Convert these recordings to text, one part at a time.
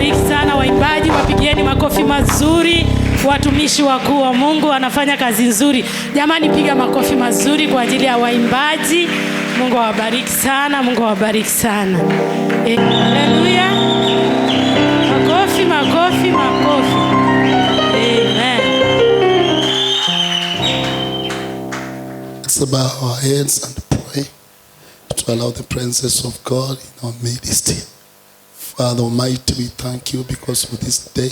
awabariki sana waimbaji, wapigieni makofi mazuri. Watumishi wakuu wa Mungu wanafanya kazi nzuri. Jamani, piga makofi mazuri kwa ajili ya waimbaji. Mungu awabariki sana, Mungu awabariki sana. Haleluya. Makofi, makofi, makofi. Amen. Let's bow our heads and pray to allow the presence of God in our midst. Father Almighty, we thank you because of this day.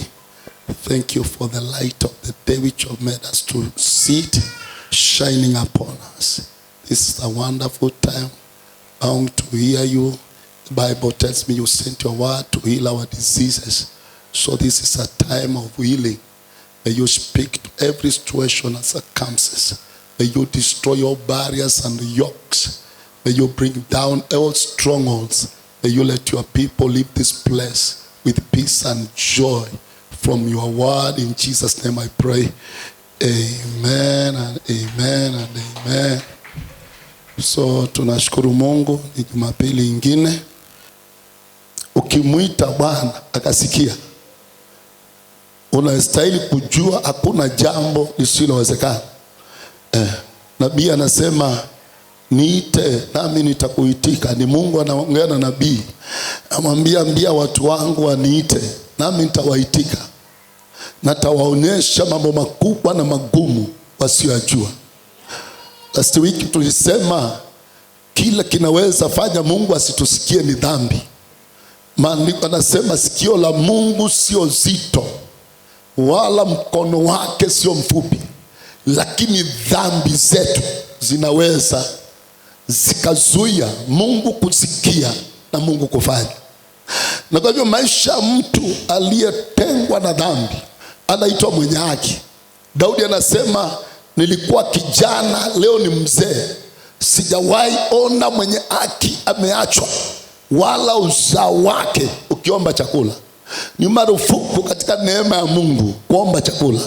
Thank you for the light of the day which you have made us to see it shining upon us. This is a wonderful time bound to hear you. The Bible tells me you sent your word to heal our diseases. So this is a time of healing. May you speak to every situation and circumstances. May you destroy all barriers and yokes. May you bring down all strongholds. May you let your people leave this place with peace and joy from your word. In Jesus' name I pray. Amen and amen and amen. So tunashukuru Mungu, ni Jumapili ingine. Ukimuita Bwana akasikia, unastahili kujua hakuna jambo lisilowezekana. Nabii anasema niite nami nitakuitika. Ni Mungu anaongea na nabii, amwambia ambia watu wangu waniite nami nitawaitika. Natawaonyesha mambo makubwa na magumu wasiyojua. Last week tulisema kila kinaweza fanya Mungu asitusikie ni dhambi. Maandiko yanasema sikio la Mungu sio zito, wala mkono wake sio mfupi, lakini dhambi zetu zinaweza zikazuia Mungu kusikia na Mungu kufanya. Na kwa hivyo maisha mtu aliyetengwa na dhambi anaitwa mwenye haki. Daudi anasema nilikuwa kijana, leo ni mzee, sijawahi ona mwenye haki ameachwa, wala uzao wake ukiomba chakula. Ni marufuku katika neema ya Mungu kuomba chakula.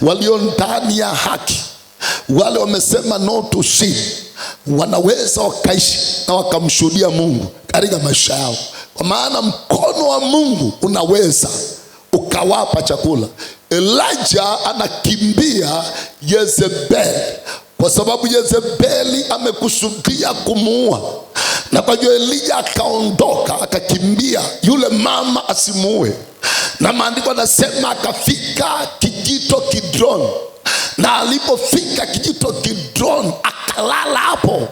Walio ndani ya haki, wale wamesema no to sin, wanaweza wakaishi na wakamshuhudia Mungu katika maisha yao. Kwa maana mkono wa Mungu unaweza ukawapa chakula. Elijah anakimbia Yezebeli kwa sababu Yezebeli amekusudia kumuua. Na kwa hiyo Elijah akaondoka akakimbia yule mama asimuue. Na maandiko yanasema akafika kijito Kidron. Na alipofika kijito Kidron akalala hapo.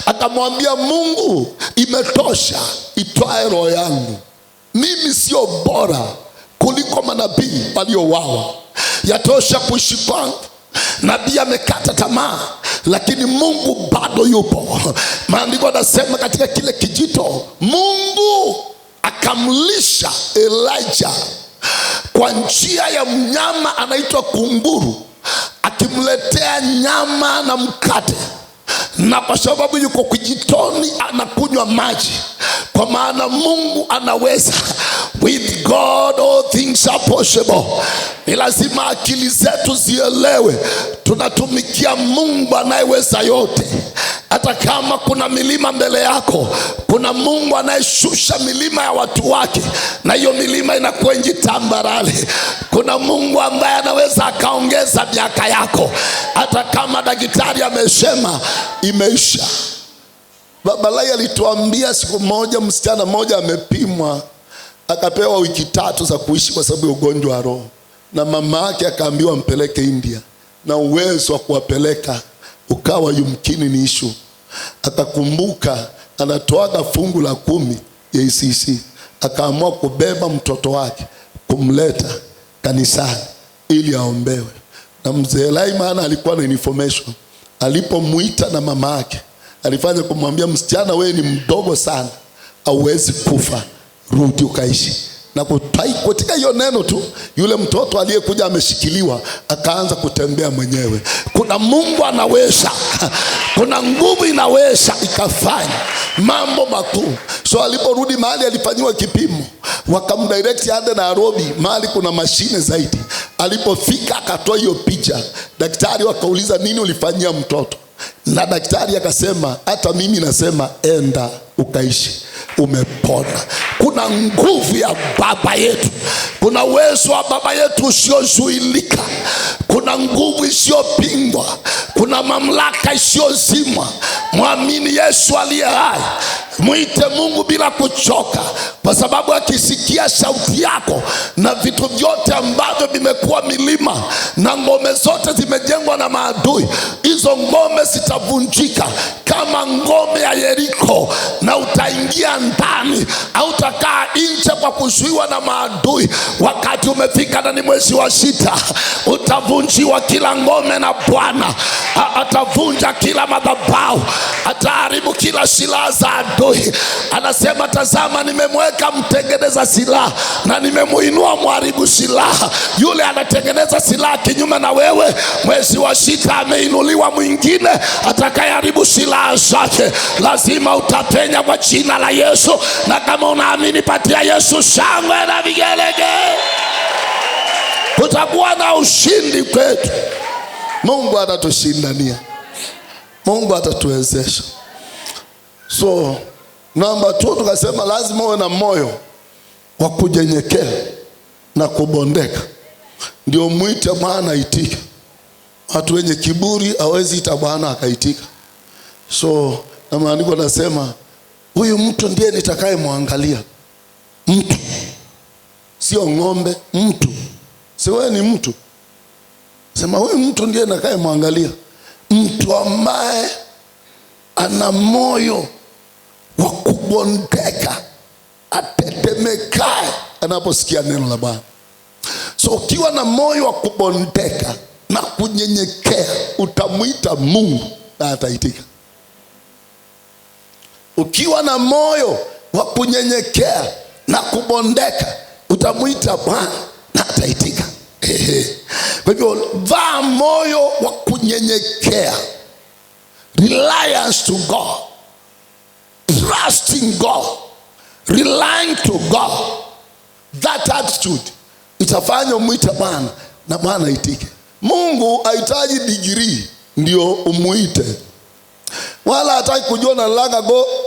Akamwambia Mungu, imetosha, itwae roho yangu. Mimi sio bora kuliko manabii waliouawa. Yatosha kuishi kwangu. Nabii amekata tamaa, lakini Mungu bado yupo. Maandiko yanasema katika kile kijito Mungu akamlisha Elijah kwa njia ya mnyama anaitwa kunguru, akimletea nyama na mkate. Na kwa sababu yuko kijitoni anakunywa maji, kwa maana Mungu anaweza. With God all things are possible. Ni lazima akili zetu zielewe tunatumikia Mungu anayeweza yote. Hata kama kuna milima mbele yako, kuna Mungu anayeshusha milima ya watu wake, na hiyo milima inakuwa nje tambarare. Kuna Mungu ambaye anaweza akaongeza miaka yako, hata kama daktari amesema imeisha. Babalai alituambia siku moja msichana mmoja amepimwa, akapewa wiki 3 za kuishi kwa sababu ya ugonjwa wa roho. Na mama yake akaambiwa mpeleke India, na uwezo wa kuwapeleka ukawa yumkini ni issue. Akakumbuka anatoaga fungu la 10 ya ICC. Akaamua kubeba mtoto wake kumleta kanisani ili aombewe. Na mzee Laimana alikuwa na information. Alipomuita na mama yake, alifanya kumwambia msichana, wewe ni mdogo sana, hauwezi kufa, rudi ukaishi. Na katika hiyo neno tu, yule mtoto aliyekuja ameshikiliwa akaanza kutembea mwenyewe. Kuna Mungu anaweza, kuna nguvu inaweza ikafanya mambo makuu. So aliporudi mahali alifanyiwa kipimo, wakamdirect hadi Nairobi mahali kuna mashine zaidi. Alipofika akatoa hiyo picha. Daktari wakauliza nini ulifanyia mtoto? Na daktari akasema hata mimi nasema enda ukaishi, umepona. kuna nguvu ya baba yetu, kuna uwezo wa baba yetu usiozuilika, kuna nguvu isiyopingwa, kuna mamlaka isiyozimwa. Mwamini Yesu aliye hai, mwite Mungu bila kuchoka, kwa sababu akisikia sauti yako na vitu vyote ambavyo vimekuwa milima na ngome zote zimejengwa na maadui, hizo ngome zitavunjika kama ngome ya Yeriko, na utaingia ndani, au utakaa nje kwa kuzuiwa na maadui. Wakati umefika na ni mwezi wa 6, utavunjiwa kila ngome na Bwana. Atavunja kila madhabahu, ataharibu kila silaha za adui. Anasema, tazama nimemweka mtengeneza silaha na nimemuinua mharibu silaha. Yule anatengeneza silaha kinyume na wewe, mwezi wa 6 ameinuliwa mwingine atakayeharibu silaha zake. Lazima utapenya kwa jina la Yesu, na kama unaamini patia Yesu shangwe na vigelegele. Tutakuwa na ushindi kwetu. Mungu atatushindania, Mungu atatuwezesha. So namba 2 tukasema lazima uwe na moyo wa kunyenyekea na kubondeka, ndio mwite Bwana aitike. Watu wenye kiburi hawezi ita Bwana akaitika. So na maandiko nasema, huyu mtu ndiye nitakaye muangalia. Mtu sio ng'ombe, mtu. Si wewe ni mtu? Sema huyu mtu ndiye nitakaye muangalia. Mtu ambaye ana moyo wa kubondeka, atetemekae anaposikia neno la Bwana. So ukiwa na moyo wa kubondeka na kunyenyekea, utamwita Mungu na ataitika. Ukiwa na moyo wa kunyenyekea na kubondeka, utamwita Bwana na ataitika. Kwa hivyo vaa moyo wa kunyenyekea, reliance to God, trusting God, relying to God. That attitude itafanya umwite Bwana na Bwana aitike. Mungu hahitaji degree ndio umuite, wala hataki kujua unalala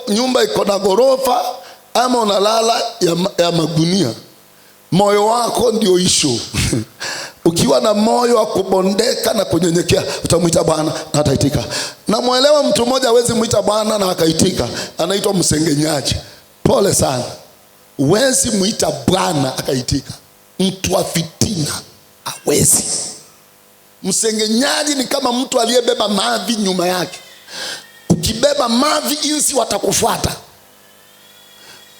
nyumba iko na ghorofa ama unalala ya magunia. Moyo wako ndio issue. Ukiwa na moyo wa kubondeka na kunyenyekea, utamwita Bwana na ataitika. Na muelewa, mtu mmoja hawezi mwita Bwana na akaitika, anaitwa msengenyaji. Pole sana, huwezi mwita Bwana akaitika. Mtu wa fitina hawezi. Msengenyaji ni kama mtu aliyebeba mavi nyuma yake. Ukibeba mavi, inzi watakufuata.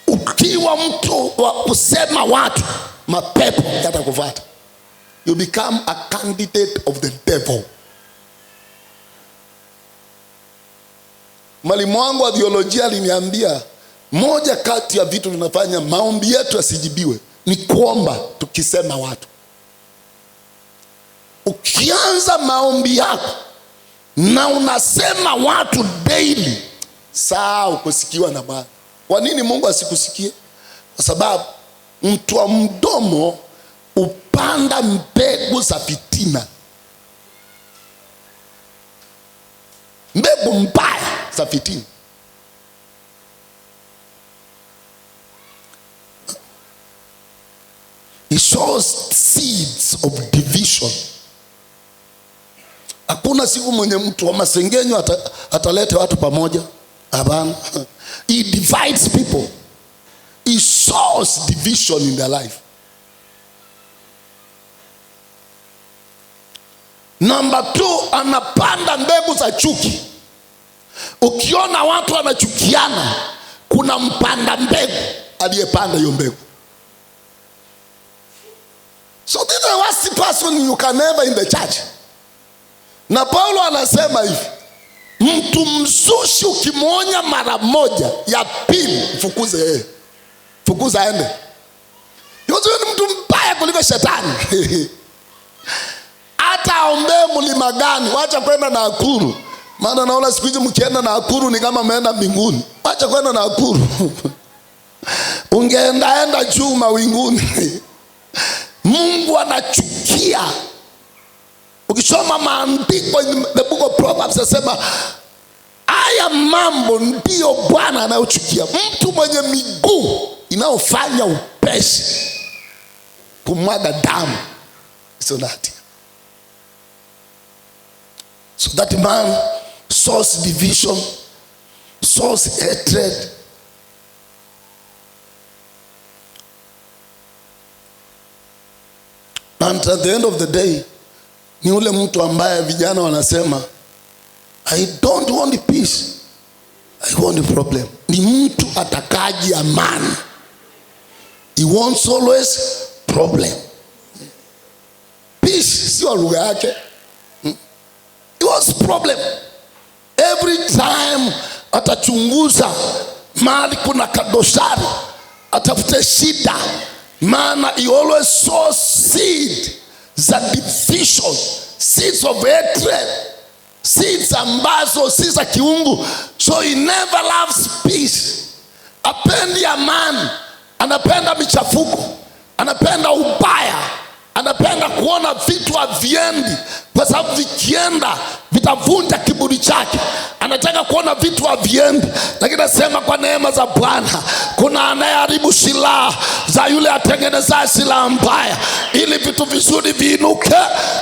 Ukiwa mtu wa kusema watu, mapepo yatakufuata. You become a candidate of the devil. Mwalimu wangu wa theolojia aliniambia, moja kati ya vitu tunafanya maombi yetu yasijibiwe ni kuomba tukisema watu. Ukianza maombi yako na unasema watu daily, saa kusikiwa na Bwana. Kwa nini Mungu asikusikie? Kwa sababu mtu wa mdomo upanda mbegu za fitina, mbegu mbaya za fitina. He sows seeds of division. Hakuna siku mwenye mtu wa masengenyo atalete watu pamoja. Hapana. He divides people. He sows division in their life. Number 2, anapanda mbegu za chuki. Ukiona watu wanachukiana, kuna mpanda mbegu aliyepanda hiyo mbegu. So this is the worst person you can ever in the church. Na Paulo anasema hivi, mtu mzushi ukimwonya mara moja, ya pili fukuze yeye. Fukuza aende. Yuko ni mtu mbaya kuliko shetani. Hata aombee mlima gani, wacha kwenda Nakuru. Maana naona siku hizi mkienda Nakuru ni kama mmeenda mbinguni. Wacha kwenda Nakuru. Ungeenda juu mawinguni. Mungu anachukia. Ukisoma maandiko in the book of Proverbs nasema, haya mambo ndio Bwana anayochukia. Mtu mwenye miguu inayofanya upesi kumwaga damu. So that man sows division, sows hatred. And at the end of the day, ni ule mtu ambaye vijana wanasema, I don't want peace, I want a problem. Ni mtu atakaji amani. He wants always problem. Peace sio lugha yake. He wants problem. Every time atachunguza mahali kuna kadoshari, atafute shida. Maana he always sows seed za division, seeds of hatred, seeds ambazo si za kiungu. So he never loves peace. Apendi amani, anapenda michafuko, anapenda ubaya, anapenda kuona vitu haviendi, kwa sababu vikienda vitavunja kiburi chake. Anataka kuona vitu haviendi. Lakini nasema kwa neema za Bwana, kuna anayeharibu silaha za yule atengeneza silaha mbaya, ili vitu vizuri viinuke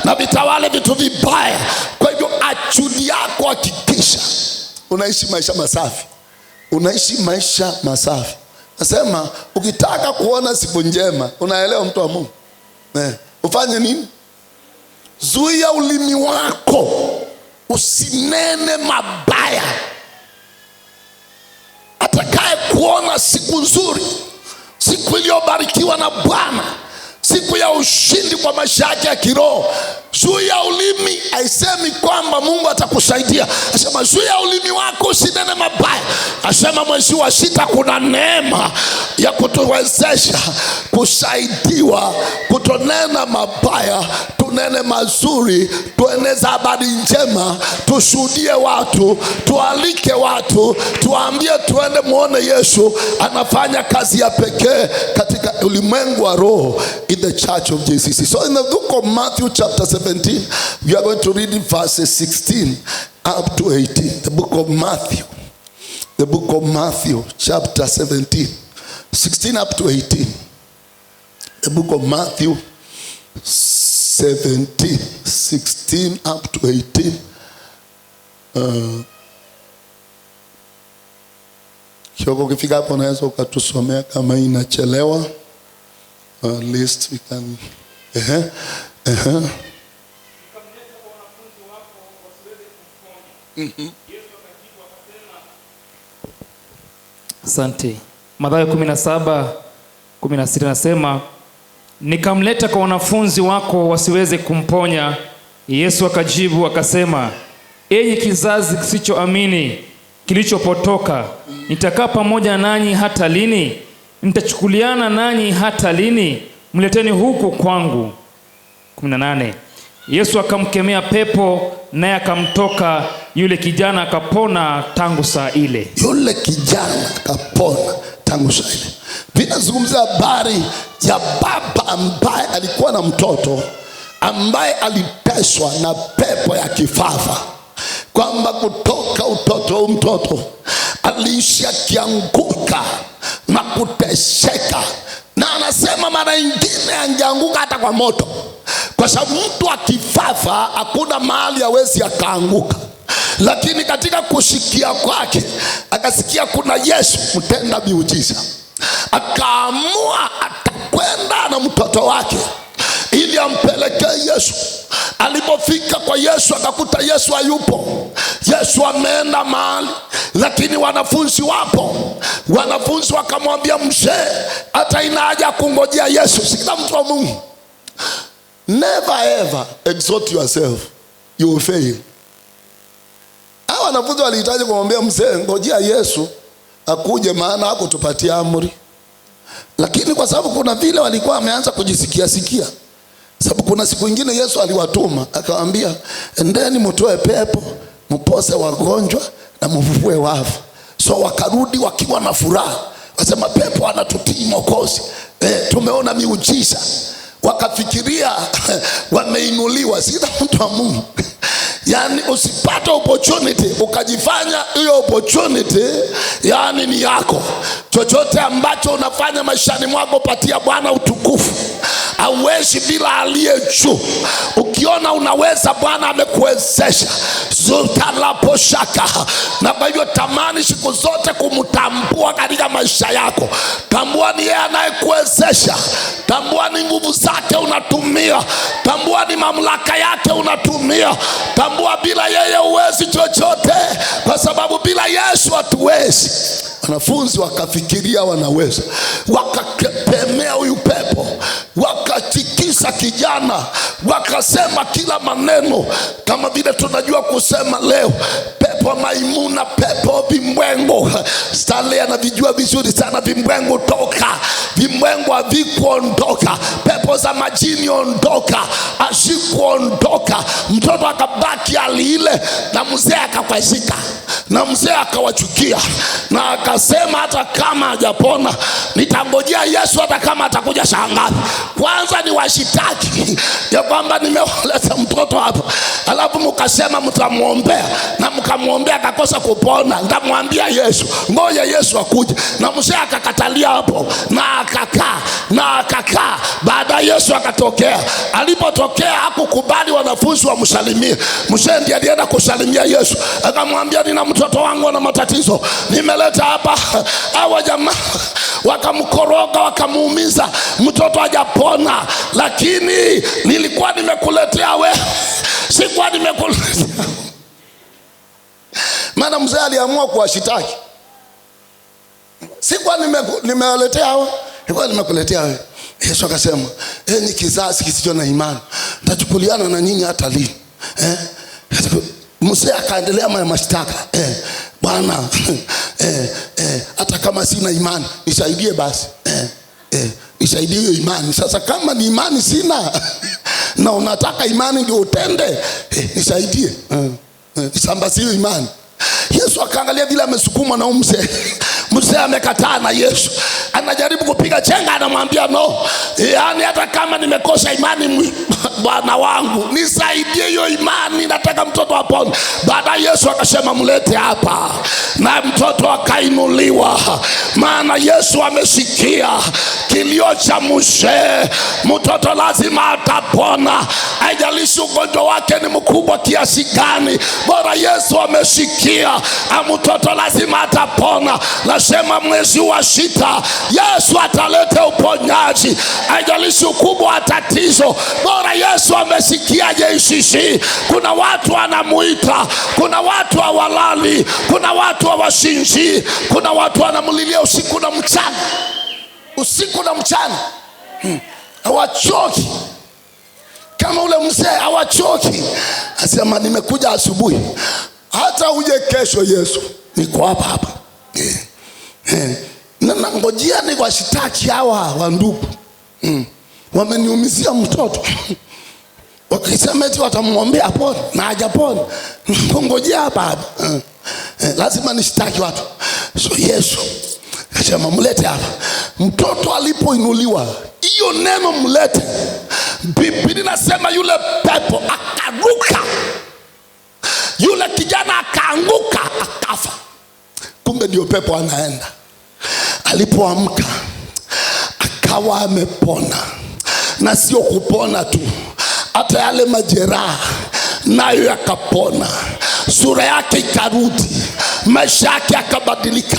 na vitawale vitu vibaya. Kwa hivyo achudi yako, hakikisha unaishi maisha masafi. Unaishi maisha masafi. Nasema ukitaka kuona siku njema, unaelewa mtu wa Mungu, ufanye nini? Zuia ulimi wako, usinene mabaya. Atakaye kuona siku nzuri, siku iliyobarikiwa na Bwana, siku ya ushindi kwa maisha yake ya kiroho, zuia ulimi. Haisemi kwamba Mungu atakusaidia, asema zuia ulimi wako, usinene mabaya. Asema mwezi wa 6 kuna neema ya kutuwezesha kusaidiwa kutonena mabaya, tunene mazuri, tueneze habari njema, tushuhudie watu, tualike watu, tuambie tuende muone Yesu anafanya kazi ya pekee katika ulimwengu wa roho, in the church of JCC. So in the book of Matthew chapter 17, we are going to read in verses 16 up to 18. The book of Matthew. The book of Matthew chapter 17, 16 up to 18. The book of Matthew 17, 16 up to 18. Kioko kifika hapo naweza ukatusomea kama inachelewa. At least we can. Asante. Mathayo 17:16 nasema, nikamleta kwa wanafunzi wako wasiweze kumponya. Yesu akajibu akasema, enyi kizazi kisichoamini, kilichopotoka, nitakaa pamoja nanyi hata lini? Nitachukuliana nanyi hata lini? Mleteni huku kwangu. 18. Yesu akamkemea pepo, naye akamtoka. Yule kijana akapona tangu saa ile. Yule kijana akapona tangu saa ile. Vinazungumza habari ya baba ambaye alikuwa na mtoto ambaye aliteswa na pepo ya kifafa, kwamba kutoka utoto mtoto aliishi akianguka na kuteseka. Na anasema mara nyingine angeanguka hata kwa moto, kwa sababu mtu akifafa hakuna mahali hawezi akaanguka. Lakini katika kusikia kwake akasikia kuna Yesu mtenda miujiza, akaamua atakwenda na mtoto wake ili ampelekee Yesu. Alipofika kwa Yesu akakuta Yesu hayupo. Yesu ameenda mahali, lakini wanafunzi wapo. Wanafunzi wakamwambia, mzee, hata ina haja kungojea Yesu. Sikiliza mtu wa Mungu, never ever exalt yourself, you will fail. Hawa wanafunzi walihitaji kumwambia mzee, ngojea Yesu akuje, maana hakutupatia amri. Lakini kwa sababu kuna vile walikuwa wameanza kujisikia, sababu kuna siku nyingine Yesu aliwatuma akawaambia, endeni mtoe pepo, mpose wagonjwa na mfufue wafu. So wakarudi wakiwa na furaha, wasema pepo anatutii Mwokozi, tumeona miujiza. Wakafikiria wameinuliwa. Sasa mtu wa Mungu, Yani usipate opportunity ukajifanya hiyo opportunity yani ni yako. Chochote ambacho unafanya maishani mwako, patia Bwana utukufu. Hauwezi bila aliye juu. Ukiona unaweza, Bwana amekuwezesha. Zutalaposhaka. Na kwa hivyo tamani siku zote kumtambua katika maisha yako. Tambua ni yeye anayekuwezesha. Tambua ni nguvu zake unatumia. Tambua ni mamlaka yake unatumia. Tambua bila yeye huwezi chochote, kwa sababu bila Yesu hatuwezi. Wanafunzi wakafikiria wanaweza, wakakemea huyu pepo, wakatikisa kijana, wakasema kila maneno kama vile tunajua kusema leo. Pepo maimuna, pepo vimbwengo. Stanley anavijua vizuri sana vimbwengo. Toka vimbwengo, havikuondoka. Pepo za majini ondoka, asikuondoka. Mtoto akabaki hali ile, na mzee akakwazika, na mzee akawachukia, na akasema hata kama hajapona nitangojea Yesu, hata kama atakuja saa ngapi. Kwanza ni washitaki ya kwamba nimewaleta mtoto hapa, alafu mkasema mtamuombea, na mkamuombea akakosa kupona. Nitamwambia Yesu, ngoja Yesu akuje. Na mzee akakatalia hapo, na akakaa. Baada Yesu akatokea. Alipotokea hakukubali wanafunzi wamsalimie. Mzee ndiye alienda kusalimia Yesu, akamwambia nina mtoto wangu na matatizo, nimeleta hapa. Hawa jamaa wakamkoroga, wakamuumiza, mtoto hajapona, lakini nilikuwa nimekuletea wewe, sikuwa nimekuletea. Maana mzee aliamua kuwashitaki. Sikuwa nimewaletea hawa, nilikuwa nimekuletea wewe. Yesu akasema, ni kizazi kisicho na imani, nitachukuliana na nyinyi hata lini? Mzee akaendelea mashtaka. Bwana, hata kama sina imani nisaidie basi. Nisaidie hiyo imani. Sasa kama ni imani sina na unataka imani ndio utende, nisaidie. Nisambazie hiyo imani. Yesu akaangalia vile amesukumwa na mzee. Mzee amekataa, na Yesu anajaribu kupiga chenga, anamwambia no, yani hata kama nimekosa imani Bwana wangu, nisaidie hiyo imani, nataka mtoto apone. Baada Yesu akasema mlete hapa, na mtoto akainuliwa. Maana Yesu amesikia kilio cha mzee. Mtoto lazima atapona, haijalishi ugonjwa wake ni mkubwa kiasi gani. Bora Yesu amesikia mtoto lazima atapona. Nasema mwezi wa 6 Yesu ataleta uponyaji, haijalishi ukubwa wa tatizo. Bora Yesu amesikia JCC. Kuna watu anamuita, kuna watu hawalali, kuna watu hawashinji, kuna watu anamlilia usiku na mchana. Usiku na mchana hawachoki. Kama ule mzee hawachoki. Asema nimekuja asubuhi, hata uje kesho Yesu niko hapa. Na ngojea ni washitaki hawa wa ndugu. Wameniumizia mtoto. Wakisema eti watamuombea apone na hajapona. Ngojea hapa. Lazima nishitaki watu. So Yesu akasema mlete hapa. Mtoto alipoinuliwa, hiyo neno mlete, Biblia inasema yule pepo akaruka. Yule kijana akaanguka, akafa. Kumbe ndio pepo anaenda. Alipoamka akawa amepona, na sio kupona tu, hata yale majeraha nayo yakapona. Sura yake ikarudi, maisha yake yakabadilika.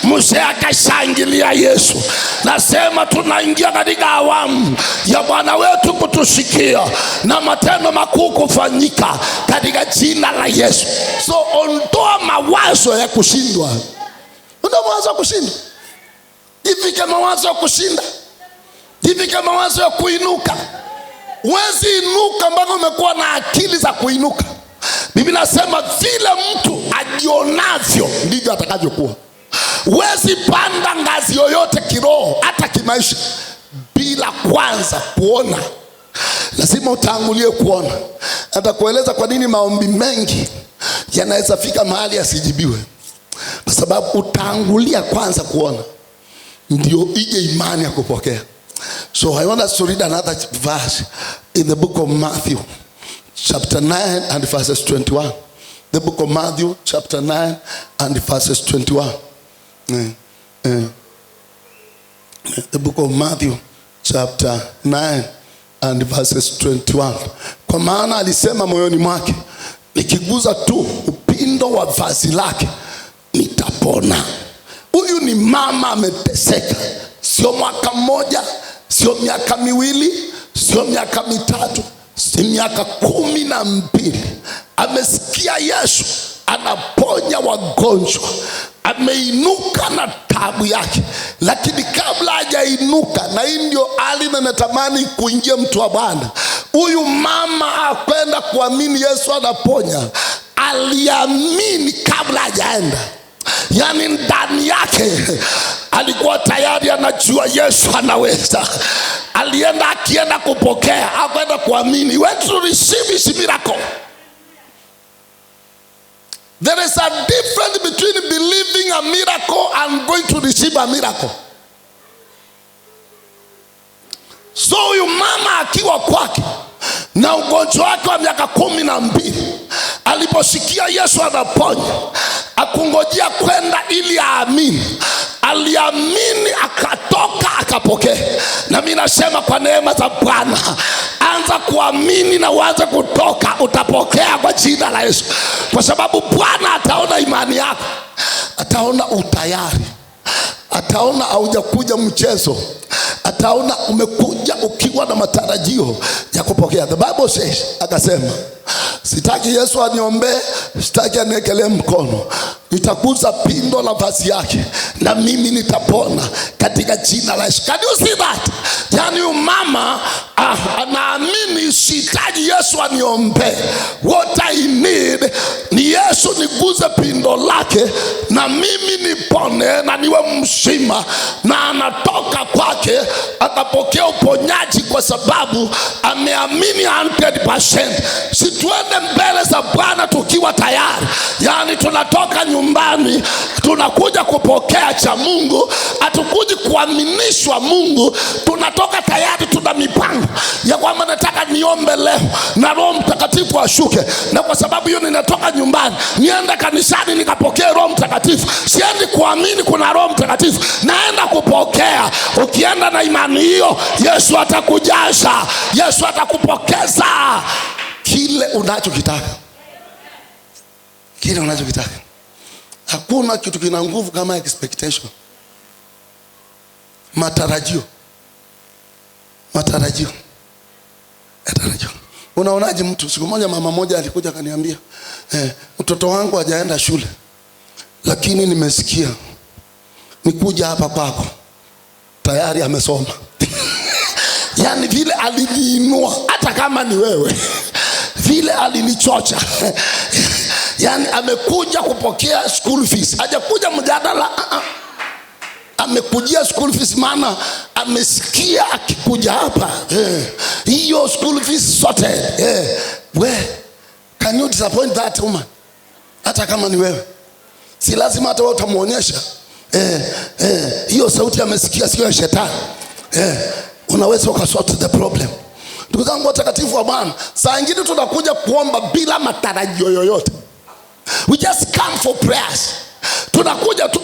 Mzee akashangilia Yesu. Nasema tunaingia katika awamu ya Bwana wetu kutusikia na matendo makuu kufanyika katika jina la Yesu. So ondoa mawazo ya kushindwa. Ondoa mawazo ya kushindwa. Ifike mawazo ya kushinda. Ifike mawazo ya kuinuka. Huwezi inuka mpaka umekuwa na akili za kuinuka. Biblia inasema vile mtu ajionavyo ndivyo atakavyokuwa. Huwezi panda ngazi yoyote kiroho hata kimaisha bila kwanza kuona. Lazima utangulie kuona. Atakueleza kwa nini maombi mengi yanaweza fika mahali yasijibiwe. Kwa sababu utangulia kwanza kuona, ndio ije imani ya kupokea. So I want us to read another verse in the book of Matthew chapter 9 and verses 21. The book of Matthew chapter 9 and verses 21. The book of Matthew chapter 9 and verses 21. Kwa maana alisema moyoni mwake, nikiguza tu upindo wa vazi lake nitapona. Huyu ni mama ameteseka, sio mwaka mmoja, sio miaka miwili, sio miaka mitatu, si miaka 12. Amesikia Yesu anaponya wagonjwa, ameinuka na tabu yake. Lakini kabla hajainuka, na hii ndio hali na natamani kuingia mtu wa Bwana, huyu mama hakwenda kuamini Yesu anaponya, aliamini kabla hajaenda. Yani ndani yake alikuwa tayari anajua Yesu anaweza. Akienda kupokea, hakwenda kuamini. He went to receive his miracle. There is a difference between believing a miracle and going to receive a miracle. So huyu mama akiwa kwake na ugonjwa wake wa miaka 12, aliposikia Yesu anaponya, akungojea kwenda ili aamini. Aliamini, akatoka, akapokea. Na mimi nasema kwa neema za Bwana, anza kuamini na uanze kutoka, utapokea kwa jina la Yesu. Kwa sababu Bwana ataona imani yako, ataona utayari, ataona haujakuja mchezo, ataona umekuja ukiwa na matarajio ya kupokea. The Bible says, akasema, sitaki Yesu aniombee, sitaki aniekelee mkono, nitaguza pindo la vazi yake na mimi nitapona katika jina la Yesu. Can you see that? Yani mama anaamini, sihitaji Yesu aniombee, what I need ni Yesu niguze pindo lake na mimi nipone na niwe mzima. Na anatoka kwake akapokea uponyaji kwa sababu ameamini 100%. Situende mbele za Bwana tukiwa tayari. Yani tunatoka nyumbani, tunakuja kupokea cha Mungu, hatukuji kuaminishwa Mungu. Tunatoka tayari, tuna mipango ya kwamba nataka niombe leo na Roho Mtakatifu ashuke. Na kwa sababu hiyo ninatoka nyumbani, nienda kanisani nikapokea Roho Mtakatifu. Siendi kuamini kuna Roho Mtakatifu, naenda kupokea. Ukienda na imani hiyo, Yesu atakujaza, Yesu atakupokeza kile unachokitaka. Kile unachokitaka. Hakuna kitu kina nguvu kama expectation. Matarajio. Unaonaje mtu? Siku moja mama moja alikuja akaniambia, mtoto wangu hajaenda shule, lakini nimesikia nikuja hapa kwako, tayari amesoma. Yani vile aliniinua, hata kama ni wewe, vile alinichocha. Yani amekuja kupokea school fees, hajakuja mjadala. Amekujia school fees, maana amesikia akikuja hapa, hiyo school fees sorted. Can you disappoint that woman? Hata kama ni wewe, si lazima hata wewe utamuonyesha. Hiyo sauti amesikia, sio ya shetani. Unaweza ukasort the problem. Ndugu zangu watakatifu wa Bwana, saa nyingine tunakuja kuomba bila matarajio yoyote. We just come for prayers. Tunakuja tu.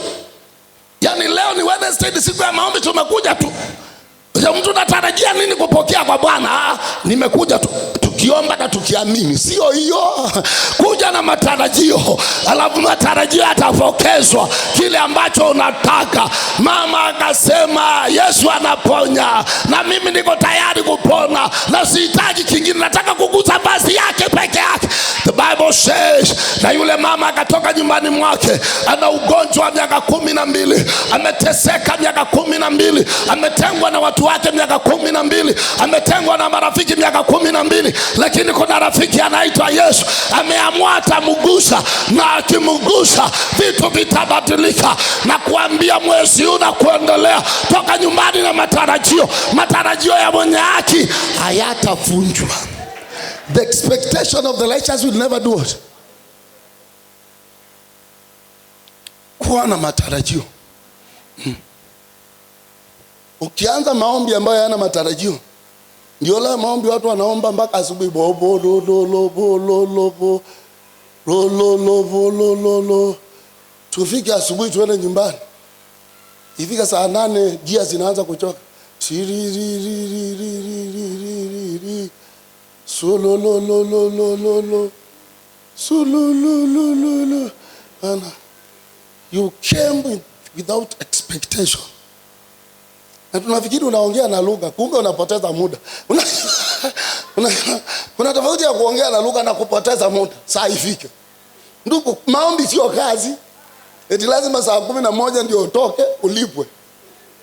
Yani leo ni Wednesday, ni siku ya maombi, tumekuja tu. Mtu natarajia nini kupokea kwa Bwana? Nimekuja tu, tukiomba na tukiamini. Sio hiyo. Kuja na matarajio, alafu matarajio yatapokezwa kile ambacho unataka. Mama akasema Yesu anaponya, na mimi niko tayari kupona, na sihitaji kingine, nataka kugusa vazi yake peke yake. The Bible says, na yule mama akatoka nyumbani mwake, ana ugonjwa wa miaka 12, ameteseka miaka 12, ametengwa na watu wake miaka 12, ametengwa na marafiki miaka 12. Lakini kuna rafiki anaitwa Yesu, ameamua atamgusa, na akimgusa vitu vitabadilika. Na kuambia mwezi huu na kuendelea, toka nyumbani na matarajio ya mwenye haki hayatavunjwa. The expectation of the righteous will never do it. Kuwa na matarajio. Ukianza maombi ambayo hayana matarajio, Ndio la maombi watu wanaomba mpaka asubuhi, bobo lo lo lo bo lo lo bo lo lo lo bo lo lo lo. Tufike asubuhi tuende nyumbani. Ifika saa 8 gia zinaanza kuchoka. Solo lo lo lo lo lo lo. Solo lo lo lo lo. And you came without expectation. Na tunafikiri unaongea na lugha, kumbe unapoteza muda. Kuna tofauti ya kuongea na lugha na kupoteza muda. Saa ifike. Ndugu, maombi sio kazi. Eti lazima saa 11 ndio utoke ulipwe.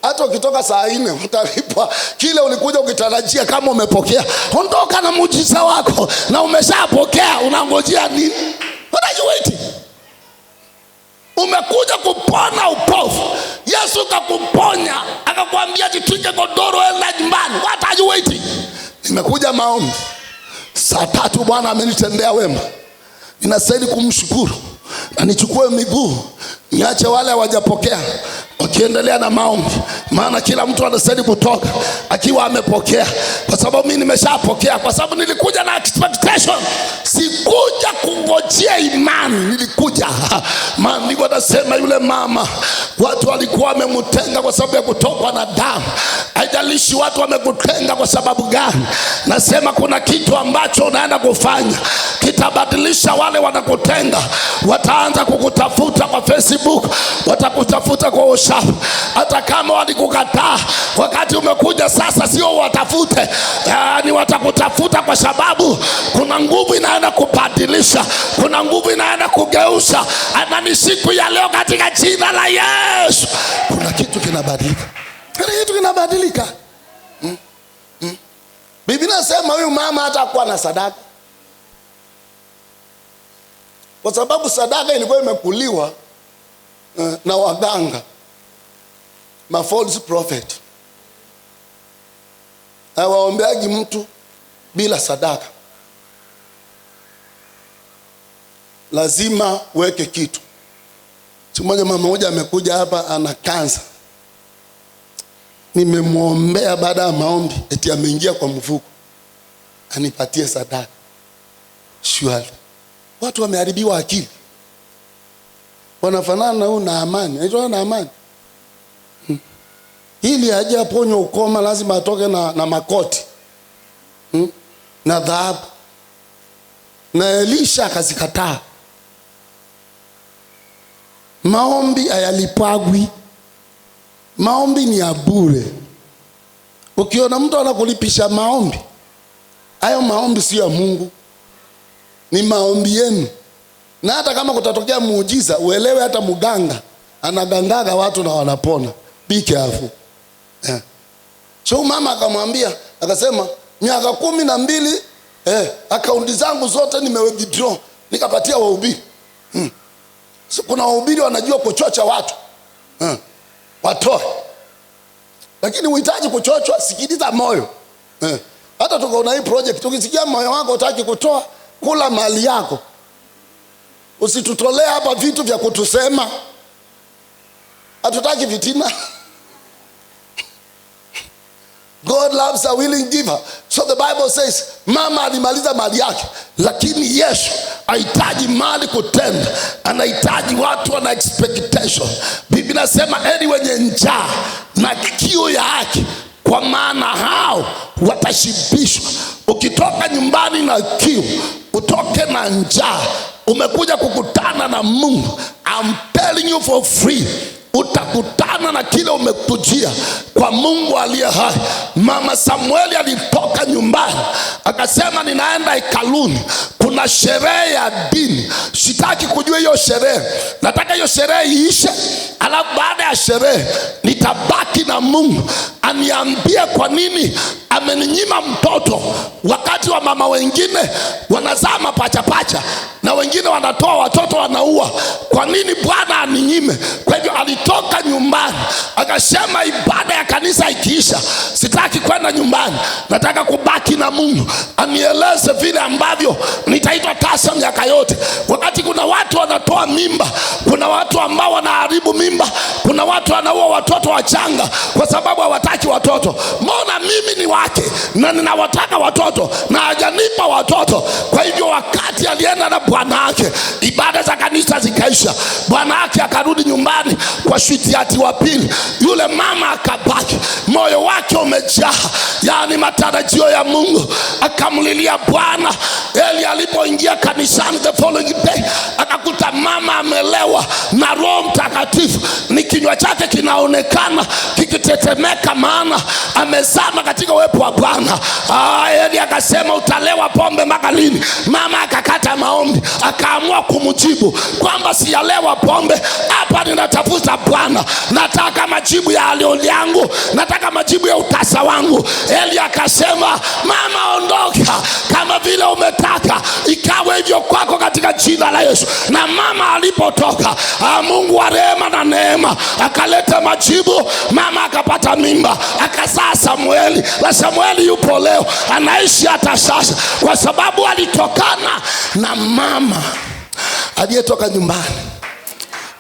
Hata ukitoka saa 4 utalipwa kile ulikuja ukitarajia. Kama umepokea, ondoka na muujiza wako na umeshapokea, unangojea nini? What are you waiting? Umekuja kupona upofu. Yesu kakuponya, akakwambia jitwike godoro enda nyumbani. What are you waiting? Nimekuja maombi. Saa 3 Bwana amenitendea wema. Ninastahili kumshukuru. Na nichukue miguu, niache wale hawajapokea wakiendelea na maombi. Maana kila mtu anastahili kutoka akiwa amepokea. Kwa sababu mimi nimeshapokea. Kwa sababu nilikuja na expectation. Sikuja kungojea imani. Nilikuja. Maandiko yanasema yule mama, watu walikuwa wamemtenga kwa sababu ya kutokwa na damu. Haijalishi watu wamekutenga kwa sababu gani. Nasema kuna kitu ambacho unaenda kufanya kitabadilisha wale wanakutenga. Wataanza kukutafuta kwa Facebook, watakutafuta kwa WhatsApp. Hata kama walikukataa wakati umekuja sasa, sio watafute, ni watakutafuta kwa sababu kuna nguvu inaenda kubadilisha, kuna nguvu inaenda kugeuza. Na ni siku ya leo katika jina la Yesu. Kuna kitu kinabadilika. Kuna kitu kinabadilika. Biblia inasema huyu mama hatakuwa na sadaka. Kwa sababu sadaka ilikuwa imekuliwa na waganga, ma false prophet. Hawaombeagi mtu bila sadaka. Lazima weke kitu. Siku moja mama moja amekuja hapa ana kansa. Nimemwombea baada ya maombi, eti ameingia kwa mfuko anipatie sadaka. Surely watu wameharibiwa akili. Wanafanana na huyu Naamani. Anaitwa Naamani. Ili aje aponywe ukoma lazima atoke na makoti. Na dhahabu. Na Elisha akazikataa. Maombi hayalipagwi. Maombi ni ya bure. Ukiona mtu anakulipisha maombi, hayo maombi sio ya Mungu. Ni maombi yenu. Na hata kama kutatokea muujiza, uelewe hata mganga anagangaga watu na wanapona. Be careful. So mama akamwambia, akasema miaka 12 akaunti zangu zote nimewithdraw, nikapatia wahubiri. So kuna wahubiri wanajua kuchocha watu. Watoe. Lakini uhitaji kuchochwa, sikiliza moyo. Hata tukaona hii project, ukisikia moyo wako hutaki kutoa, kula mali yako. Usitutolea hapa vitu vya kutusema. Hatutaki vitina. God loves a willing giver. So the Bible says, mama alimaliza mali yake, lakini Yesu hahitaji mali kutenda, anahitaji watu wana expectation. Biblia inasema heri wenye njaa na kiu ya haki, kwa maana hao watashibishwa. Ukitoka nyumbani na kiu, utoke na njaa. Umekuja kukutana na Mungu. I'm telling you for free. Utakutana na kile umekujia kwa Mungu aliye hai. Mama Samueli alitoka nyumbani akasema ninaenda hekaluni, kuna sherehe ya dini. Sitaki kujua hiyo sherehe, nataka hiyo sherehe iishe, alafu baada ya sherehe nitabaki na Mungu aniambie kwa nini ameninyima mtoto wakati wa mama wengine wanazaa mapacha na wengine wanatoa watoto wanaua. Kwa nini Bwana aninyime? Kwa hivyo alitoka nyumbani akasema ibada ya kanisa ikiisha sitaki kwenda nyumbani, nataka kubaki na Mungu anieleze vile ambavyo nitaitwa tasa miaka yote. Wakati kuna watu wanatoa mimba, kuna watu ambao wanaharibu mimba, kuna watu wanaua watoto wachanga kwa sababu hawataki hataki watoto? Mbona mimi ni wake na ninawataka watoto na hajanipa watoto? Kwa hivyo wakati alienda na bwana wake, ibada za kanisa zikaisha, bwana wake akarudi nyumbani kwa shitiati wa pili. Yule mama akabaki, moyo wake umejaa yani matarajio ya Mungu, akamlilia Bwana. Eli alipoingia kanisani the following day, akakuta mama amelewa na Roho Mtakatifu, ni kinywa chake kinaonekana kikitetemeka, maana amezama katika uwepo wa Bwana. Eli akasema, utalewa pombe mpaka lini? Mama akakata maombi, akaamua kumjibu kwamba siyalewa pombe, hapa ninatafuta Bwana, nataka majibu ya hali yangu, nataka majibu ya utasa wangu. Eli akasema, mama ondoka, kama vile umetaka ikawe hivyo kwako katika jina la Yesu. Na mama alipotoka, Mungu wa rehema na neema akaleta majibu. Mama akapata mimba, akazaa Samueli, na Samueli yupo leo, anaishi hata sasa, kwa sababu alitokana na mama aliyetoka nyumbani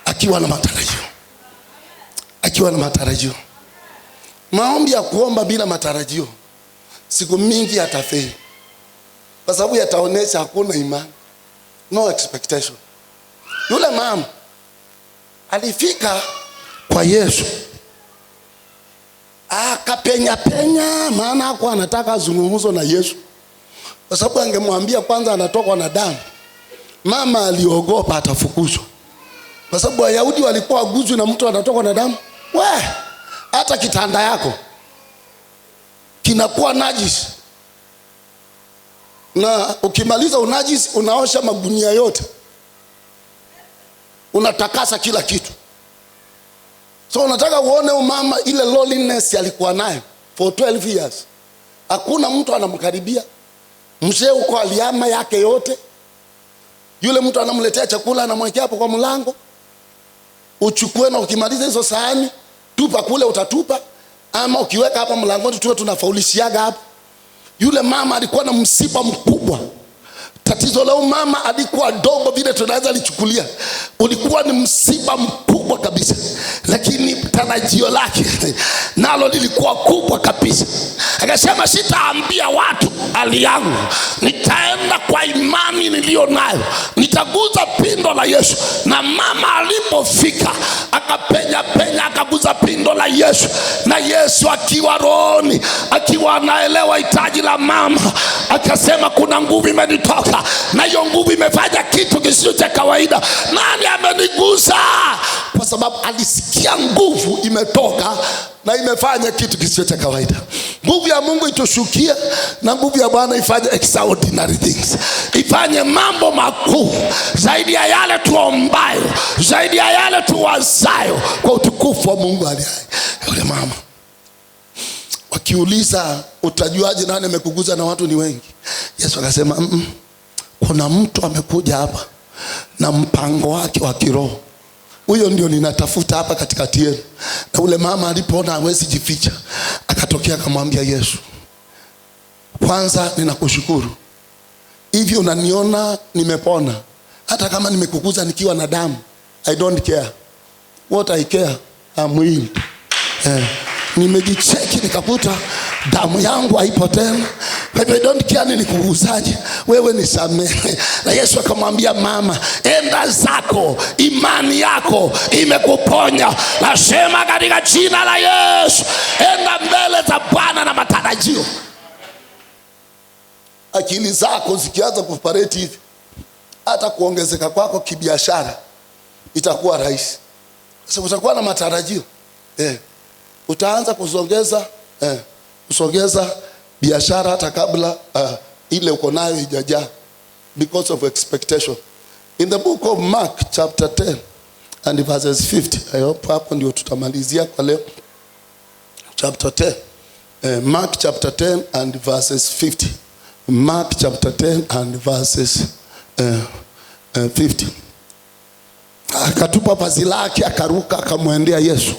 akiwa na matarajio, akiwa na matarajio. Maombi ya kuomba bila matarajio siku mingi yatafeli, kwa sababu yataonesha hakuna imani, no expectation. Yule mama alifika kwa Yesu, akapenya penya, maana hakuwa anataka azungumzo na Yesu, kwa sababu angemwambia kwanza anatokwa na damu, mama aliogopa atafukuzwa, kwa sababu Wayahudi walikuwa waguzwi na mtu anatokwa na damu. Hata kitanda yako kinakuwa najisi, na ukimaliza unajisi unaosha magunia yote, unatakasa kila kitu. So unataka uone umama ile loneliness alikuwa nayo for 12 years. Hakuna mtu anamkaribia. Mzee uko aliama yake yote. Yule mtu anamletea chakula, anamwekea hapo kwa mlango, uchukue, na ukimaliza hizo sahani tupa kule, utatupa, ama ukiweka hapa mlangoni tuwe tunafaulishiaga hapo. Yule mama alikuwa na msiba mkubwa. Tatizo la mama alikuwa dogo vile tunaweza lichukulia, ulikuwa ni msiba mkubwa kabisa, lakini tarajio lake nalo lilikuwa kubwa kabisa. Akasema, sitaambia watu hali yangu, nitaenda kwa imani niliyo nayo, nitaguza pindo la Yesu. Na mama alipofika, akapenya penya, akaguza pindo la Yesu, na Yesu akiwa rohoni, akiwa anaelewa hitaji la mama, akasema, kuna nguvu imenitoka, na hiyo nguvu imefanya kitu kisicho cha kawaida. Nani amenigusa? Kwa sababu alisikia nguvu imetoka na imefanya kitu kisicho cha kawaida. Nguvu ya Mungu itushukie, na nguvu ya Bwana ifanye extraordinary things, ifanye mambo makuu zaidi ya yale tuombayo, zaidi ya yale tuwazayo, kwa utukufu wa Mungu aliye hai. Yule mama wakiuliza, utajuaje nani amekuguza? Na watu ni wengi. Yesu akasema, kuna mtu amekuja hapa na mpango wake wa kiroho, huyo ndio ninatafuta hapa katikati yenu. Na ule mama alipoona hawezi jificha, akatokea akamwambia Yesu, kwanza ninakushukuru, hivi unaniona nimepona, hata kama nimekuguza nikiwa na damu, I don't care. What I care, I'm healed. Nimejicheki nikakuta damu yangu haipo tena, I don't care nilikuguzaje, wewe nisamehe. Na Yesu akamwambia, mama, enda zako, imani yako imekuponya. Nasema katika jina la Yesu, enda mbele za Bwana na matarajio. Akili zako zikianza kuoperate hivi, hata kuongezeka kwako kibiashara itakuwa rahisi, sasa utakuwa na matarajio. Utaanza kusongeza biashara hata kabla ile uko nayo haijaja, because of expectation. In the book of Mark chapter 10 and verses 50, I hope hapo ndio tutamalizia kwa leo. Chapter 10, Mark chapter 10 and verses 50. Mark chapter 10 and verses 50. Akatupa vazi lake, akaruka, akamwendea Yesu.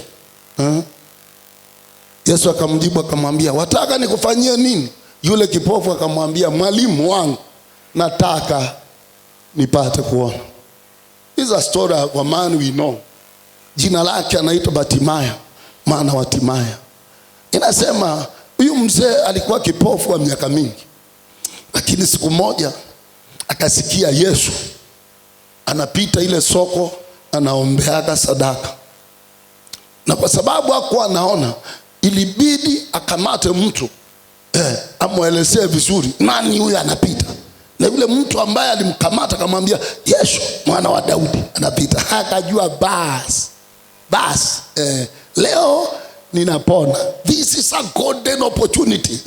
Yesu akamjibu akamwambia, wataka nikufanyie nini? Yule kipofu akamwambia, mwalimu wangu, nataka nipate kuona. This is a story of a man we know. Jina lake anaitwa Batimaya, maana wa Timaya. Inasema huyu mzee alikuwa kipofu wa miaka mingi, lakini siku moja akasikia Yesu anapita ile soko anaombeaga sadaka, na kwa sababu hakuwa anaona, ilibidi akamate mtu amwelezee vizuri nani huyu anapita. Na yule mtu ambaye alimkamata akamwambia, Yesu mwana wa Daudi anapita. Akajua bas leo ninapona. This is a golden opportunity.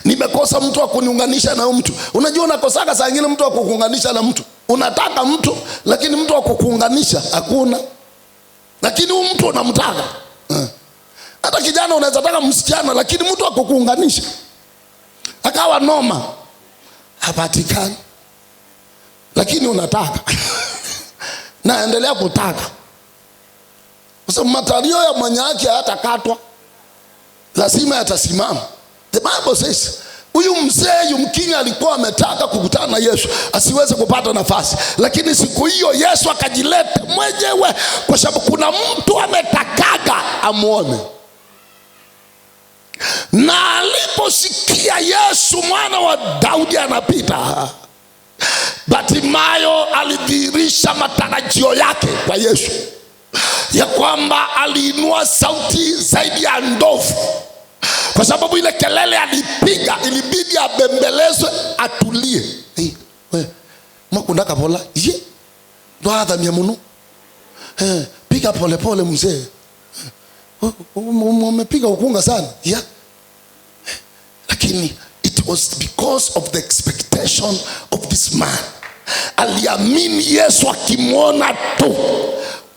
Nimekosa mtu wa kuniunganisha na mtu. Unajua unakosaka saa nyingine mtu wa kukuunganisha na mtu. Unataka mtu lakini mtu wa kukuunganisha hakuna. Lakini huyu mtu unamtaka. Hata kijana unaweza taka msichana lakini mtu wa kukuunganisha akawa noma, hapatikani. Lakini unataka. Naendelea kutaka. Kwa sababu matalio ya mwenye haki hayatakatwa, lazima yatasimama. The Bible says huyu mzee yumkini alikuwa ametaka kukutana na Yesu asiweze kupata nafasi, lakini siku hiyo Yesu akajileta mwenyewe, kwa sababu kuna mtu ametakaga amuone. Na aliposikia Yesu mwana wa Daudi anapita, Bartimayo alidhihirisha matarajio yake kwa Yesu, ya kwamba aliinua sauti zaidi ya ndovu, kwa sababu ile kelele alipiga ilibidi abembelezwe atulie. Mwakundaka pola ye ndo adhamia munu, piga pole pole mzee, umepiga ukunga sana ya. Lakini it was because of the expectation of this man. Aliamini Yesu akimwona tu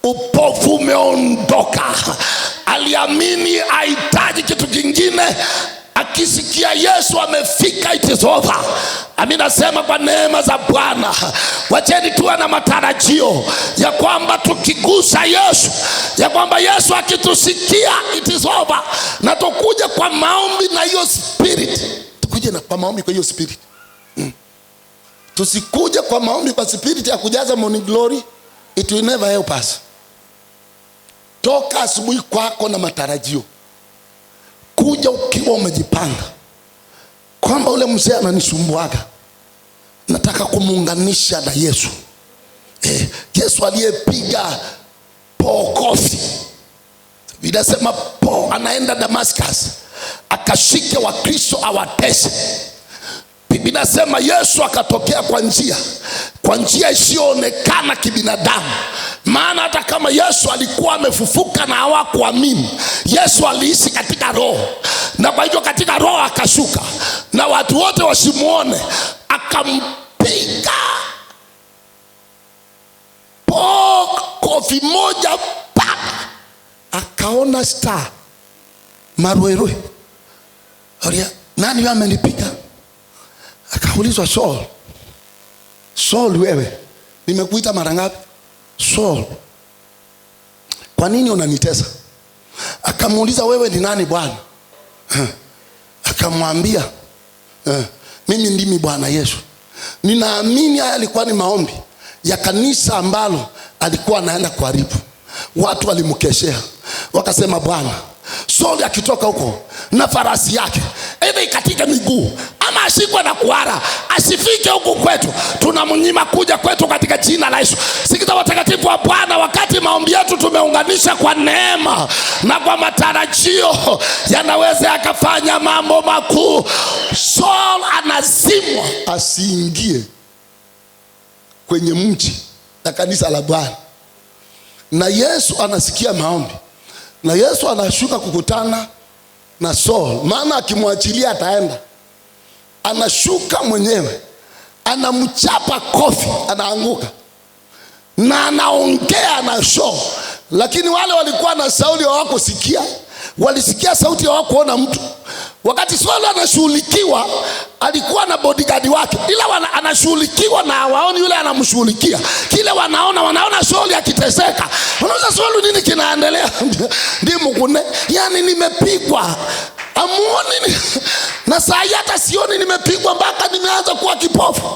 upofu umeondoka. Aliamini hahitaji kitu kingine. Akisikia Yesu amefika, it is over. Mimi nasema kwa neema za Bwana, wacheni tuwe na matarajio ya kwamba tukigusa Yesu, ya kwamba Yesu akitusikia it is over. Na tukuje kwa maombi na hiyo spirit. Tukuje na kwa maombi kwa hiyo spirit. Tusikuje kwa maombi kwa spirit ya kujaza morning glory. It will never help us. Toka asubuhi kwako na matarajio. Kuja ukiwa umejipanga kwamba ule mzee ananisumbuaga, nataka kumuunganisha na Yesu. Yesu aliyepiga Paul kofi. Biblia inasema Paul anaenda Damascus akashike wa Kristo awatese. Biblia inasema Yesu akatokea kwa njia isiyoonekana kibinadamu. Maana hata kama Yesu alikuwa amefufuka na hawakuamini, Yesu aliishi katika roho. Na kwa hivyo katika roho akashuka, na watu wote wasimuone, akampiga kofi moja pa, akaona star maruerue. Nani yeye amenipiga? Akaulizwa, Saul wewe, nimekuita mara ngapi? Saul, kwa nini unanitesa? Akamuuliza, wewe ni nani Bwana? Akamwambia, mimi ndimi Bwana Yesu. Ninaamini haya alikuwa ni maombi ya kanisa ambalo alikuwa anaenda kuharibu. Watu walimkeshea wakasema, Bwana, Saul akitoka huko na farasi yake, aidha ikatika miguu ama ashikwe na kuhara, asifike huku kwetu, tunamnyima kuja kwetu katika jina la Yesu. Sikiza watakatifu wa Bwana, wakati maombi yetu tumeunganisha kwa neema na kwa matarajio, yanaweza yakafanya mambo makuu. Saul anazimwa asiingie kwenye mji na kanisa la Bwana. Na Yesu anasikia maombi, na Yesu anashuka kukutana na Saul, maana akimwachilia ataenda. Anashuka mwenyewe, anamchapa kofi, anaanguka, na anaongea na Saul. Lakini wale walikuwa na Sauli hawakusikia, walisikia sauti, hawakuona mtu. Wakati Saul anashughulikiwa, alikuwa na bodyguard wake, ila anashughulikiwa na hawaoni yule anamshughulikia. Kile wanaona Saul akiteseka. Unauza Saul, nini kinaendelea? Ndimu kune, yani nimepigwa. Amuoni na saa hata sioni, nimepigwa mpaka nimeanza kuwa kipofu.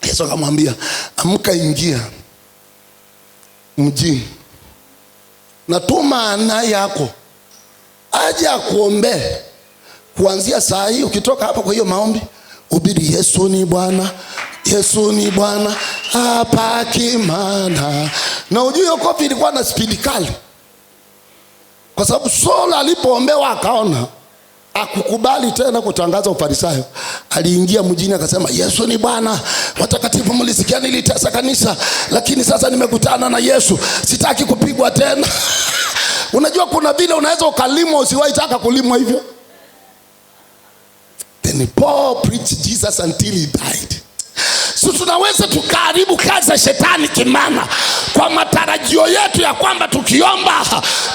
Yesu akamwambia, amka, ingia mjini, natuma ana yako aje akuombee. Kuanzia saa hii ukitoka hapa kwa hiyo maombi, hubiri Yesu ni Bwana, Yesu ni Bwana, hapa kimana. Na ujue kofi ilikuwa na speed kali. Kwa sababu Saul alipoombewa akaona, akukubali tena kutangaza ufarisayo. Aliingia mjini akasema, Yesu ni Bwana, watakatifu mlisikia nilitesa kanisa, lakini sasa nimekutana na Yesu, sitaki kupigwa tena. Unajua kuna vile unaweza ukalimwa usiwahi taka kulimwa hivyo. Then Paul preached Jesus until he died. So tunaweza tukaribu kazi za shetani kimana kwa matarajio yetu ya kwamba tukiomba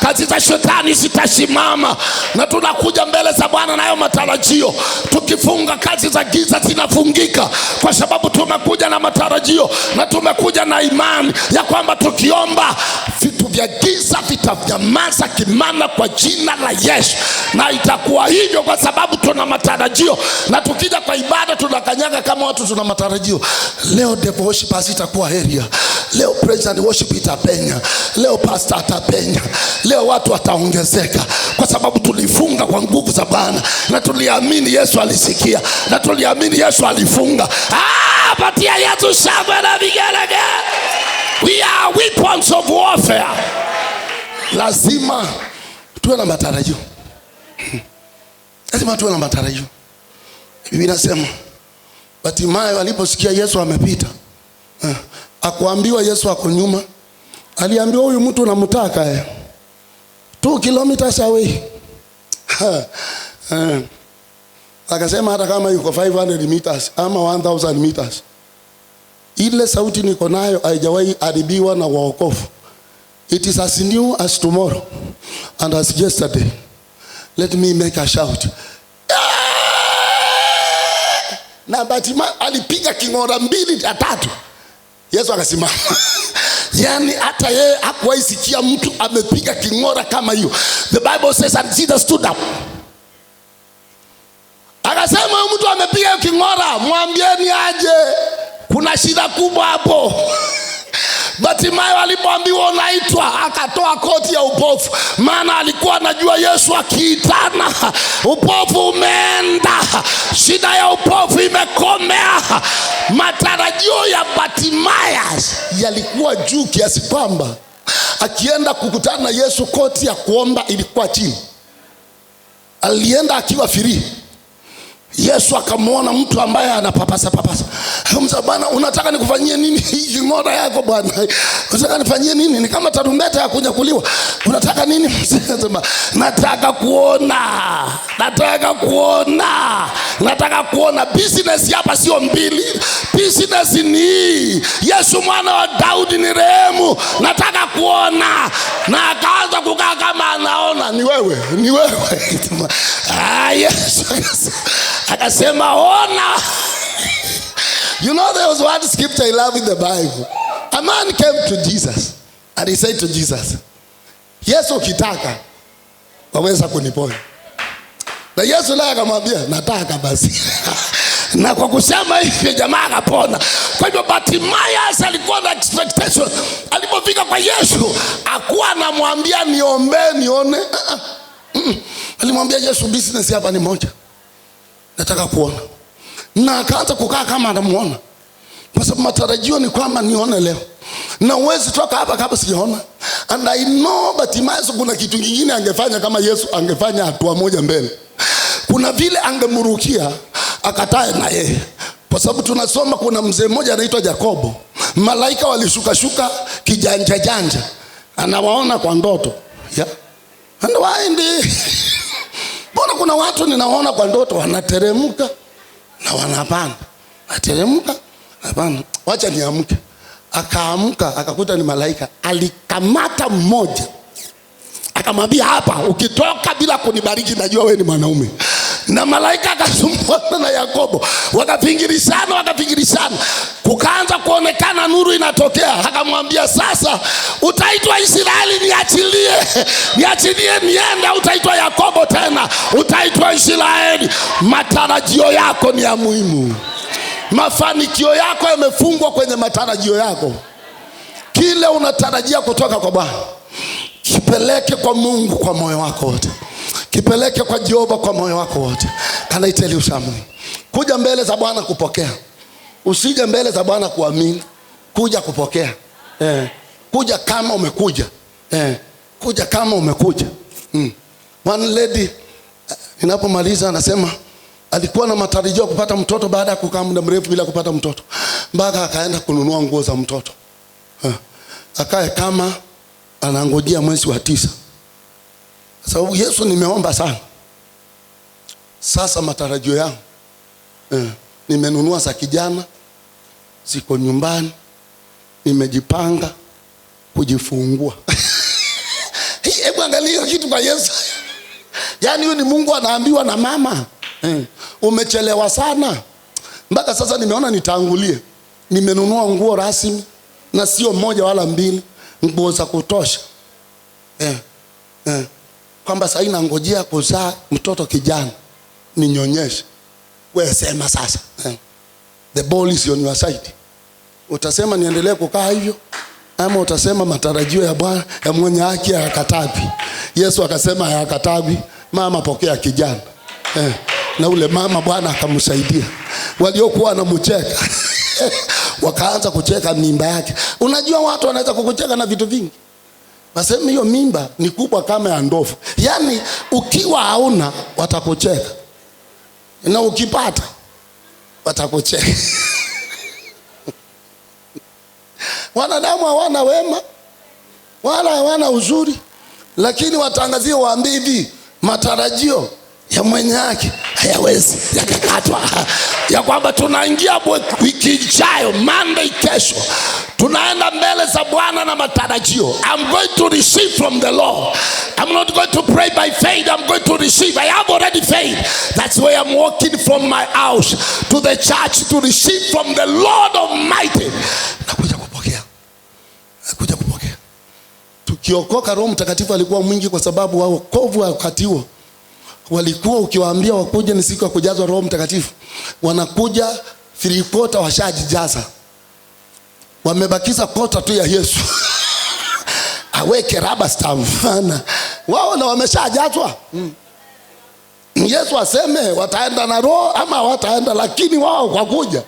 kazi za shetani zitasimama, na tunakuja mbele za Bwana nayo matarajio. Tukifunga kazi za giza zinafungika kwa sababu tumekuja na matarajio na tumekuja na imani ya kwamba tukiomba vitu vya giza vitanyamaza kimana kwa jina la Yesu. Na itakuwa hivyo kwa sababu tuna matarajio, na tukija kwa ibada tunakanyaga kama watu tuna matarajio. Leo devil worship itakuwa area. Leo praise and worship itapenya. Leo pastor atapenya. Leo watu wataongezeka kwa sababu tulifunga kwa nguvu za Bwana, na tuliamini Yesu alisikia, na tuliamini Yesu alifunga. Patia Yesu shangwe na vigelegele. We are weapons of warfare. Lazima tuwe na matarajio. Lazima tuwe na matarajio. Biblia inasema Bartimayo aliposikia Yesu amepita, akuambiwa Yesu ako nyuma. Aliambiwa huyu mtu namtaka 2 kilometers away. Akasema hata kama yuko 500 meters ama 1000 meters, ile sauti niko nayo haijawahi haribiwa na wokovu. It is as new as tomorrow and as yesterday. Let me make a shout. Na Bartimayo alipiga king'ora 2 3. Yesu akasimama. Yani hata yeye hakuwahi sikia mtu amepiga king'ora kama hiyo. The Bible says and Jesus stood up. Akasema mtu amepiga king'ora, mwambieni aje, kuna shida kubwa hapo. Bartimayo alipoambiwa unaitwa, akatoa koti ya upofu, maana alikuwa anajua Yesu akiitana upofu umeenda, shida ya upofu imekomea. Matarajio ya Bartimayo yalikuwa juu kiasi kwamba akienda kukutana na Yesu koti ya kuomba ilikuwa chini. Alienda akiwa free. Yesu akamwona mtu ambaye anapapasa. Akamwambia, Bwana, unataka nikufanyie nini? Hii ng'ora yako Bwana, unataka nifanyie nini? Ni kama tarumbeta ya kunyakuliwa. Unataka nini? Msema, nataka kuona. Business hapa sio mbili. Business ni Yesu mwana wa Daudi ni rehemu. Nataka kuona. Na akaanza kukaa kama anaona. Ni wewe. Yesu akasema ona. You know there was one scripture I love in the Bible. A man came to Jesus and he said to Jesus, Yesu ukitaka waweza kuniponya. Na Yesu naye akamwambia nataka basi. Na kwa kusema hivi jamaa akapona. Kwa hivyo Bartimayo alikuwa na expectation. Alipofika kwa Yesu hakuwa anamwambia niombe nione. Alimwambia Yesu, business hapa ni moja, nataka kuona. Na akaanza kukaa kama anamuona, kwa sababu matarajio ni kwamba nione leo, na uwezi toka hapa kama sijaona. And I know Bartimayo kuna kitu kingine angefanya kama Yesu angefanya hatua moja mbele. Kuna vile angemurukia akatae na yeye, kwa sababu tunasoma kuna mzee mmoja anaitwa Yakobo. Malaika walishuka kijanja, anawaona kwa ndoto. And waende. Mbona kuna watu ninaona kwa ndoto wanateremka na wanapanda. Ateremka, hapana, wacha niamke. Akaamka akakuta ni malaika. Alikamata mmoja, akamwambia hapa ukitoka bila kunibariki najua wewe ni mwanaume. Na malaika akasumbua na Yakobo, wakapingirishana. Kukaanza kuonekana nuru inatokea. Akamwambia sasa utaitwa Israeli, niachilie niende. Utaitwa Yakobo tena, utaitwa Israeli. Matarajio yako ni ya muhimu. Mafanikio yako yamefungwa kwenye matarajio yako. Kile unatarajia kutoka kwa Bwana kipeleke kwa Mungu kwa moyo wako wote. Kipeleke kwa Jehova kwa moyo wako wote. Can I tell you something? Kuja mbele za Bwana kupokea. Usije mbele za Bwana kuamini. Kuja kupokea. Kuja kama umekuja. Kuja kama umekuja. One lady ninapomaliza anasema alikuwa na matarajio kupata mtoto baada ya kukaa muda mrefu bila kupata mtoto. Mpaka akaenda kununua nguo za mtoto. Akae kama anangojea mwezi wa 9. Sababu Yesu nimeomba sana. Sasa matarajio yangu nimenunua za kijana, ziko nyumbani, nimejipanga kujifungua. Hebu angalia kitu kwa Yesu. Yaani huyu ni Mungu anaambiwa na mama. Umechelewa sana. Mpaka sasa nimeona nitangulie. Nimenunua nguo rasmi na sio moja wala mbili, nguo za kutosha. Kwamba sasa inangojea kuzaa mtoto kijana ninyonyeshe. Wewe sema sasa. The ball is on your side. Utasema niendelee kukaa hivyo ama utasema matarajio ya Bwana ya mwenye haki hayakatabi. Yesu akasema hayakatabi. Mama pokea kijana. Na ule mama Bwana akamsaidia. Waliokuwa wanamcheka wakaanza kucheka mimba yake. Unajua watu wanaweza kukucheka na vitu vingi. Wasema hiyo mimba ni kubwa kama ya ndovu. Yaani ukiwa hauna watakucheka. Na ukipata watakucheka. Wanadamu hawana wema wala hawana uzuri, lakini watangazie waambie hivi, matarajio ya mwenye haki hayawezi yakakatwa. Ya kwamba tunaingia wiki ijayo, Monday kesho, tunaenda mbele za Bwana na matarajio. I'm going to receive from the Lord. I'm not going to pray by faith. I'm going to receive. I have already faith. That's why I'm walking from my house to the church to receive from the Lord Almighty. Nakuja kupokea. Nakuja kupokea. Tukiokoka, Roho Mtakatifu alikuwa mwingi kwa sababu wokovu wa wakati huo walikuwa ukiwaambia wakuje ni siku ya kujazwa Roho Mtakatifu, wanakuja 3/4 washajijaza. Wamebakiza kota tu ya Yesu. Aweke rubber stamp. Wao na wameshajazwa. Yesu aseme wataenda na Roho ama wataenda, lakini wao kwa kuja.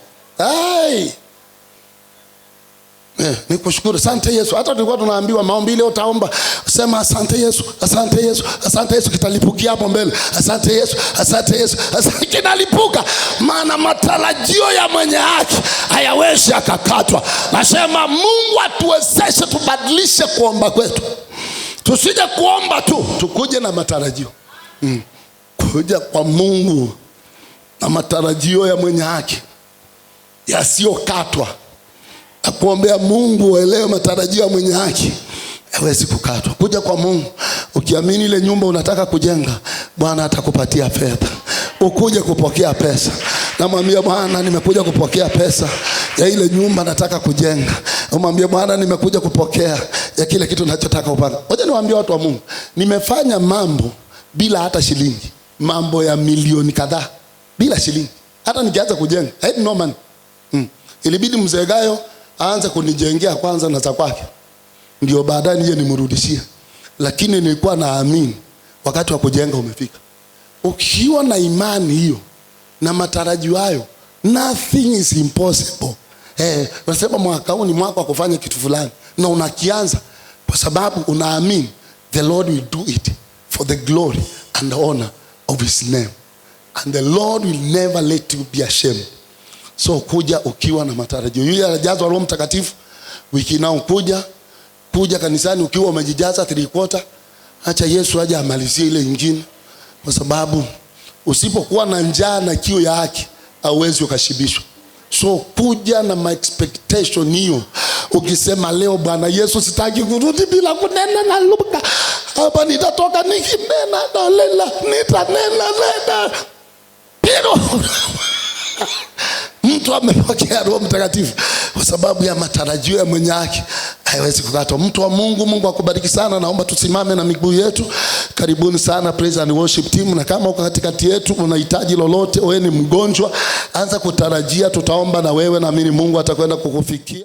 Nikushukuru. Asante Yesu. Hata tulikuwa tunaambiwa maombi ile utaomba, sema asante Yesu, asante Yesu, asante Yesu, kitalipukia hapo mbele. Asante Yesu, asante Yesu, asante, kinalipuka. Maana matarajio ya mwenye haki hayawezi akakatwa. Nasema Mungu atuwezeshe tubadilishe kuomba kwetu. Tusije kuomba tu, tukuje na matarajio. Kuja kwa Mungu na matarajio ya mwenye haki yasiyokatwa. Akuombea Mungu uelewe matarajio ya mwenye haki hawezi kukatwa. Kuja kwa Mungu ukiamini ile nyumba unataka kujenga, Bwana atakupatia fedha. Ukuje kupokea pesa, namwambia Bwana nimekuja kupokea pesa ya ile nyumba nataka kujenga. Umwambie Bwana nimekuja kupokea ya kile kitu ninachotaka upanga. Ngoja niwaambie watu wa Mungu, nimefanya mambo bila hata shilingi. Mambo ya milioni kadhaa bila shilingi. Hata nikianza kujenga, I had no money. Ilibidi mzee Gayo aanze kunijengea kwanza na za kwake, ndio baadaye nije nimrudishie. Lakini nilikuwa naamini wakati wa kujenga umefika. Ukiwa na imani hiyo na matarajio hayo, nothing is impossible. Unasema mwaka huu ni mwaka wa kufanya kitu fulani, na unakianza kwa sababu unaamini the Lord will do it for the glory and the honor of his name, and the Lord will never let you be ashamed. So kuja ukiwa na matarajio. Yule anajazwa Roho Mtakatifu wiki nao kuja kanisani ukiwa umejijaza 3/4. Acha Yesu aje amalizie ile nyingine, kwa sababu usipokuwa na njaa na kiu ya haki hauwezi ukashibishwa. So kuja na my expectation hiyo. Ukisema leo Bwana Yesu sitaki kurudi bila kunena na lugha. Hapa nitatoka nikinena na lela, nitanena tena. Pero mtu amepokea Roho Mtakatifu kwa sababu ya matarajio ya mwenye haki haiwezi kukatwa. Mtu wa Mungu, Mungu akubariki sana. Naomba tusimame na miguu yetu. Karibuni sana praise and worship team. Na kama uko katikati yetu unahitaji lolote, wewe ni mgonjwa, anza kutarajia, tutaomba na wewe, naamini Mungu atakwenda kukufikia.